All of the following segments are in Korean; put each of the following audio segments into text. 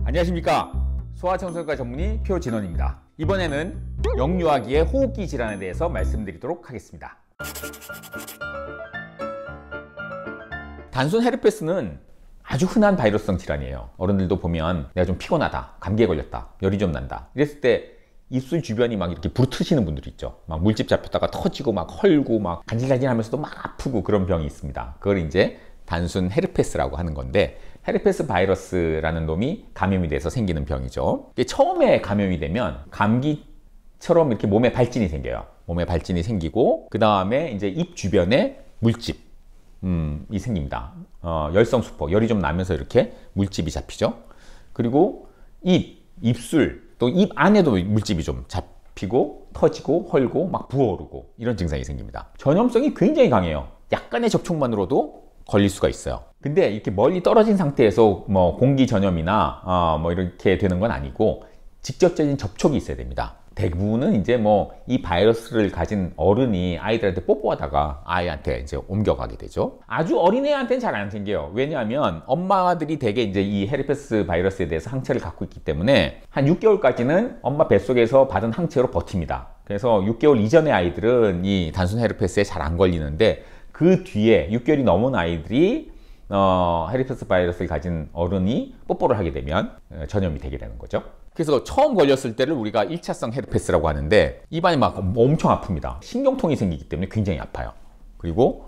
안녕하십니까. 소아청소년과 전문의 표진원입니다. 이번에는 영유아기의 호흡기 질환에 대해서 말씀드리도록 하겠습니다. 단순 헤르페스는 아주 흔한 바이러스성 질환이에요. 어른들도 보면 내가 좀 피곤하다, 감기에 걸렸다, 열이 좀 난다 이랬을 때 입술 주변이 막 이렇게 부르트시는 분들이 있죠. 막 물집 잡혔다가 터지고 막 헐고 막 간질간질하면서도 막 아프고 그런 병이 있습니다. 그걸 이제 단순 헤르페스라고 하는 건데, 헤르페스 바이러스라는 놈이 감염이 돼서 생기는 병이죠. 처음에 감염이 되면 감기처럼 이렇게 몸에 발진이 생겨요. 몸에 발진이 생기고 그 다음에 이제 입 주변에 물집이 생깁니다. 열성수포, 열이 좀 나면서 이렇게 물집이 잡히죠. 그리고 입술, 또 입 안에도 물집이 좀 잡히고 터지고 헐고 막 부어오르고 이런 증상이 생깁니다. 전염성이 굉장히 강해요. 약간의 접촉만으로도 걸릴 수가 있어요. 근데 이렇게 멀리 떨어진 상태에서 뭐 공기 전염이나 뭐 이렇게 되는 건 아니고 직접적인 접촉이 있어야 됩니다. 대부분은 이제 뭐 이 바이러스를 가진 어른이 아이들한테 뽀뽀하다가 아이한테 이제 옮겨가게 되죠. 아주 어린애한테는 잘 안 생겨요. 왜냐하면 엄마들이 대개 이제 이 헤르페스 바이러스에 대해서 항체를 갖고 있기 때문에 한 6개월까지는 엄마 뱃속에서 받은 항체로 버팁니다. 그래서 6개월 이전의 아이들은 이 단순 헤르페스에 잘 안 걸리는데, 그 뒤에 6개월이 넘은 아이들이 헤르페스 바이러스를 가진 어른이 뽀뽀를 하게 되면 전염이 되게 되는 거죠. 그래서 처음 걸렸을 때를 우리가 1차성 헤르페스라고 하는데, 입안이 막 엄청 아픕니다. 신경통이 생기기 때문에 굉장히 아파요. 그리고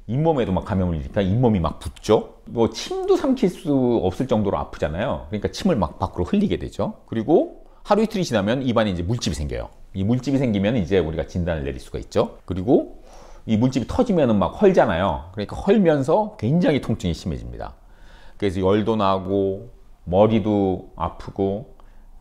잇몸에도 막 감염을 일으키니까 잇몸이 막 붓죠. 뭐 침도 삼킬 수 없을 정도로 아프잖아요. 그러니까 침을 막 밖으로 흘리게 되죠. 그리고 하루 이틀이 지나면 입안에 이제 물집이 생겨요. 이 물집이 생기면 이제 우리가 진단을 내릴 수가 있죠. 그리고 이 물집이 터지면은 막 헐잖아요. 그러니까 헐면서 굉장히 통증이 심해집니다. 그래서 열도 나고 머리도 아프고,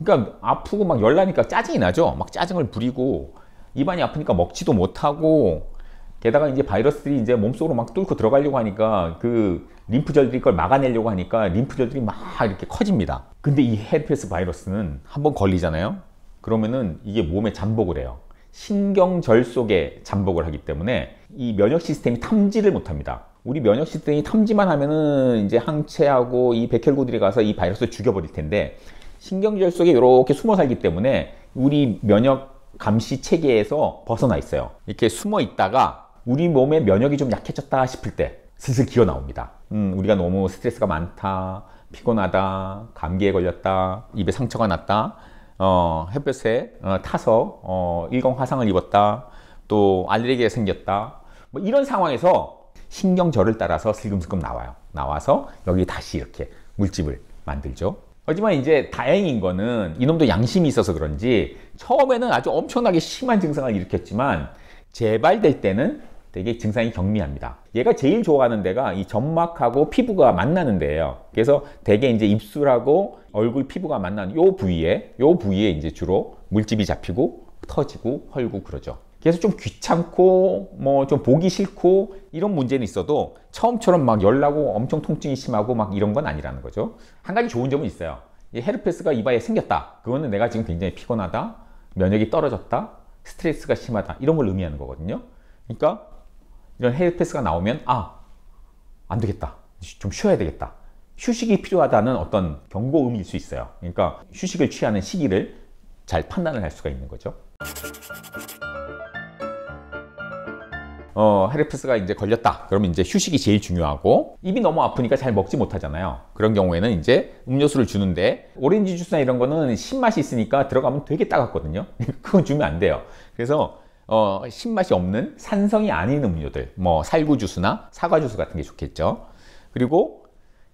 그러니까 아프고 막 열나니까 짜증이 나죠. 막 짜증을 부리고 입안이 아프니까 먹지도 못하고, 게다가 이제 바이러스들이 이제 몸속으로 막 뚫고 들어가려고 하니까 그 림프절들이 그걸 막아내려고 하니까 림프절들이 막 이렇게 커집니다. 근데 이 헤르페스 바이러스는 한번 걸리잖아요. 그러면은 이게 몸에 잠복을 해요. 신경절 속에 잠복을 하기 때문에 이 면역 시스템이 탐지를 못합니다. 우리 면역 시스템이 탐지만 하면은 이제 항체하고 이 백혈구들이 가서 이 바이러스를 죽여버릴 텐데, 신경절 속에 이렇게 숨어 살기 때문에 우리 면역 감시 체계에서 벗어나 있어요. 이렇게 숨어 있다가 우리 몸의 면역이 좀 약해졌다 싶을 때 슬슬 기어 나옵니다. 우리가 너무 스트레스가 많다, 피곤하다, 감기에 걸렸다, 입에 상처가 났다, 햇볕에 타서 일광 화상을 입었다, 또 알레르기가 생겼다, 뭐 이런 상황에서 신경절을 따라서 슬금슬금 나와요. 나와서 여기 다시 이렇게 물집을 만들죠. 하지만 이제 다행인 거는 이놈도 양심이 있어서 그런지 처음에는 아주 엄청나게 심한 증상을 일으켰지만 재발될 때는 되게 증상이 경미합니다. 얘가 제일 좋아하는 데가 이 점막하고 피부가 만나는 데예요. 그래서 되게 이제 입술하고 얼굴 피부가 만나는 요 부위에 이제 주로 물집이 잡히고 터지고 헐고 그러죠. 그래서 좀 귀찮고 뭐 좀 보기 싫고 이런 문제는 있어도 처음처럼 막 열나고 엄청 통증이 심하고 막 이런 건 아니라는 거죠. 한 가지 좋은 점은 있어요. 이 헤르페스가 입안에 생겼다. 그거는 내가 지금 굉장히 피곤하다, 면역이 떨어졌다, 스트레스가 심하다, 이런 걸 의미하는 거거든요. 그러니까 이런 헤르페스가 나오면 안 되겠다, 좀 쉬어야 되겠다, 휴식이 필요하다는 어떤 경고음일 수 있어요. 그러니까 휴식을 취하는 시기를 잘 판단을 할 수가 있는 거죠. 헤르페스가 이제 걸렸다 그러면 이제 휴식이 제일 중요하고, 입이 너무 아프니까 잘 먹지 못하잖아요. 그런 경우에는 이제 음료수를 주는데, 오렌지 주스나 이런 거는 신맛이 있으니까 들어가면 되게 따갑거든요. 그건 주면 안 돼요. 그래서 신맛이 없는 산성이 아닌 음료들, 뭐 살구 주스나 사과 주스 같은 게 좋겠죠. 그리고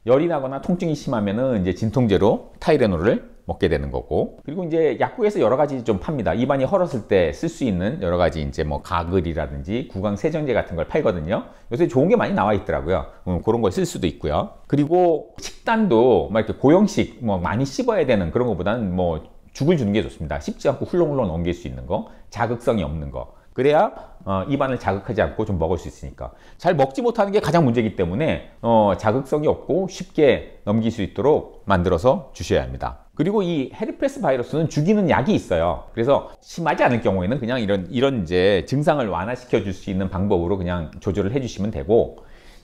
열이 나거나 통증이 심하면은 이제 진통제로 타이레놀을 먹게 되는 거고, 그리고 이제 약국에서 여러 가지 좀 팝니다. 입안이 헐었을 때 쓸 수 있는 여러 가지 이제 뭐 가글이라든지 구강 세정제 같은 걸 팔거든요. 요새 좋은 게 많이 나와 있더라고요. 그런 걸 쓸 수도 있고요. 그리고 식단도 막 이렇게 고형식 뭐 많이 씹어야 되는 그런 것보다는 뭐 죽을 주는 게 좋습니다. 씹지 않고 훌렁훌렁 넘길 수 있는 거, 자극성이 없는 거. 그래야 입안을 자극하지 않고 좀 먹을 수 있으니까. 잘 먹지 못하는 게 가장 문제이기 때문에 자극성이 없고 쉽게 넘길 수 있도록 만들어서 주셔야 합니다. 그리고 이 헤르페스 바이러스는 죽이는 약이 있어요. 그래서 심하지 않을 경우에는 그냥 이런 이제 증상을 완화시켜 줄 수 있는 방법으로 그냥 조절을 해 주시면 되고,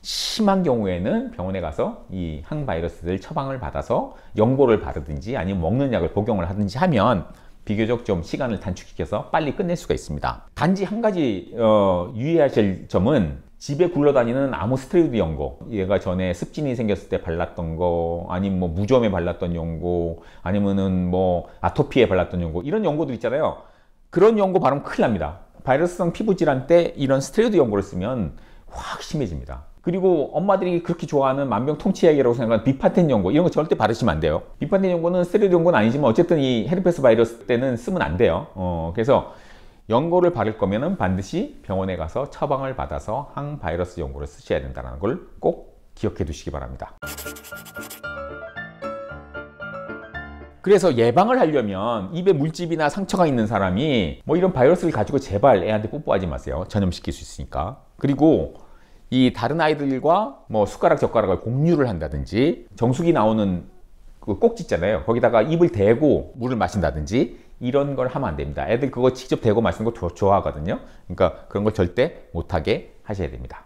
심한 경우에는 병원에 가서 이 항바이러스들 처방을 받아서 연고를 바르든지 아니면 먹는 약을 복용을 하든지 하면 비교적 좀 시간을 단축시켜서 빨리 끝낼 수가 있습니다. 단지 한 가지 유의하실 점은 집에 굴러다니는 아무 스테로이드 연고, 얘가 전에 습진이 생겼을 때 발랐던 거, 아니면 뭐 무좀에 발랐던 연고, 아니면은 뭐 아토피에 발랐던 연고, 이런 연고들 있잖아요. 그런 연고 바르면 큰일 납니다. 바이러스성 피부 질환 때 이런 스테로이드 연고를 쓰면 확 심해집니다. 그리고 엄마들이 그렇게 좋아하는 만병통치약이라고 생각하는 비파텐 연고, 이런 거 절대 바르시면 안 돼요. 비파텐 연고는 스테로이드 연고는 아니지만 어쨌든 이 헤르페스 바이러스 때는 쓰면 안 돼요. 그래서 연고를 바를 거면은 반드시 병원에 가서 처방을 받아서 항바이러스 연고를 쓰셔야 된다는 걸 꼭 기억해 두시기 바랍니다. 그래서 예방을 하려면 입에 물집이나 상처가 있는 사람이 뭐 이런 바이러스를 가지고 제발 애한테 뽀뽀하지 마세요. 전염시킬 수 있으니까. 그리고 이 다른 아이들과 뭐 숟가락 젓가락을 공유를 한다든지, 정수기 나오는 그 꼭지 있잖아요. 거기다가 입을 대고 물을 마신다든지 이런 걸 하면 안 됩니다. 애들 그거 직접 대고 마시는 거 좋아하거든요. 그러니까 그런 걸 절대 못하게 하셔야 됩니다.